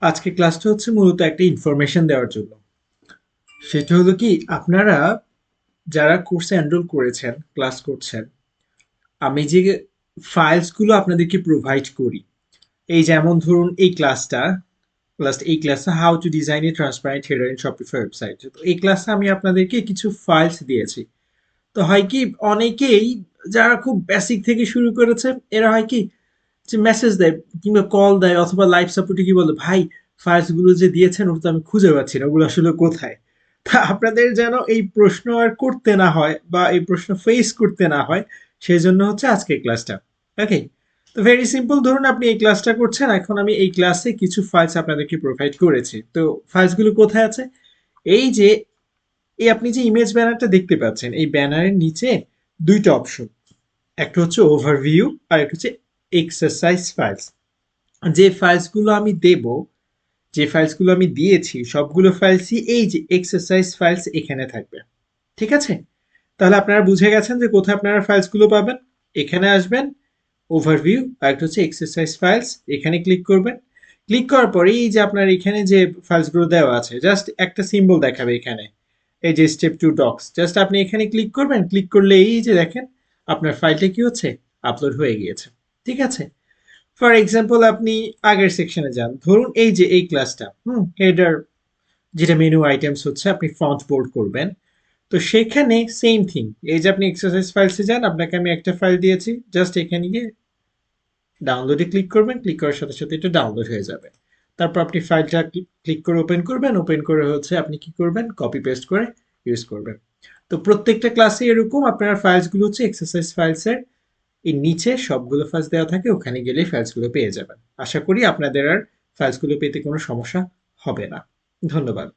আজকে ক্লাসটা হচ্ছে মূলত একটা ইনফরমেশন দেওয়ার জন্য। সেটা হলো কি, আপনারা যারা কোর্সে এনরোল করেছেন, ক্লাস করছেন, আমি যে ফাইলসগুলো আপনাদেরকে প্রোভাইড করি, এই যেমন ধরুন এই ক্লাসটা how to design A transparent header in Shopify website. তো এই ক্লাসে আমি আপনাদেরকে কিছু ফাইলস দিয়েছি। তো হয় কি, অনেকেই যারা খুব বেসিক থেকে শুরু করেছে, এরা হয় কি যে মেসেজ দেয় কিংবা কল দেয় অথবা লাইভ সাপোর্টে কি বলে, ভাই ফাইলস গুলো যে দিয়েছেন ওটা তো আমি খুঁজে পাচ্ছি না, ওগুলো আসলে কোথায়। তা আপনাদের যেন এই প্রশ্ন আর করতে না হয় বা এই প্রশ্ন ফেস করতে না হয়, সেই জন্য হচ্ছে আজকে ক্লাসটা। ওকে, তো ভেরি সিম্পল, ধরুন আপনি এই ক্লাসটা করছেন, এখন আমি এই ক্লাসে কিছু ফাইলস আপনাদেরকে প্রোভাইড করেছি। তো ফাইলস গুলো কোথায় আছে, এই যে এই আপনি যে ইমেজ ব্যানারটা দেখতে পাচ্ছেন, এই ব্যানারের নিচে দুইটা অপশন, একটা হচ্ছে ওভারভিউ আর একটা হচ্ছে এক্সারসাইজ ফাইলস। যে ফাইলসগুলো আমি দেব, যে ফাইলসগুলো আমি দিয়েছি, সবগুলো ফাইলসই এই যে এক্সারসাইজ ফাইলস এখানে থাকবে। ঠিক আছে, তাহলে আপনারা বুঝে গেছেন যে কোথায় আপনারা ফাইলসগুলো পাবেন। এখানে আসবেন, ওভারভিউ আর একটা হচ্ছে এক্সারসাইজ ফাইলস, এখানে ক্লিক করবেন। ক্লিক করার পরে এই যে আপনার এখানে যে ফাইলসগুলো দেওয়া আছে, জাস্ট একটা সিম্বল দেখাবে এখানে, এই যে স্টেপ টু ডক্স, জাস্ট আপনি এখানে ক্লিক করবেন। ক্লিক করলে এই যে দেখেন আপনার ফাইলটা কি হচ্ছে, আপলোড হয়ে গিয়েছে। ঠিক আছে, ফর এক্সাম্পল আপনি আগের সেকশনে যান, ধরুন এই যে এই ক্লাসটা হেডার, যেটা মেনু আইটেমস হচ্ছে, আপনি ফন্ট বোল্ড করবেন। তো সেখানে সেম থিং, এই যে আপনি এক্সারসাইজ ফাইলসে যান, আপনাকে আমি একটা ফাইল দিয়েছি, জাস্ট এখানে গিয়ে ডাউনলোডে ক্লিক করবেন। ক্লিক করার সাথে সাথে এটা ডাউনলোড হয়ে যাবে। তারপর আপনি ফাইলটা ক্লিক করে ওপেন করবেন। ওপেন করে হচ্ছে আপনি কি করবেন, কপি পেস্ট করে ইউজ করবেন। তো প্রত্যেকটা ক্লাসে এরকম আপনার ফাইলসগুলো হচ্ছে এক্সারসাইজ ফাইলসের এর নিচে সবগুলো ফাইলস দেওয়া থাকে, ওখানে গেলেই ফাইলসগুলো পেয়ে যাবেন। আশা করি আপনাদের আর ফাইলসগুলো পেতে কোনো সমস্যা হবে না। ধন্যবাদ।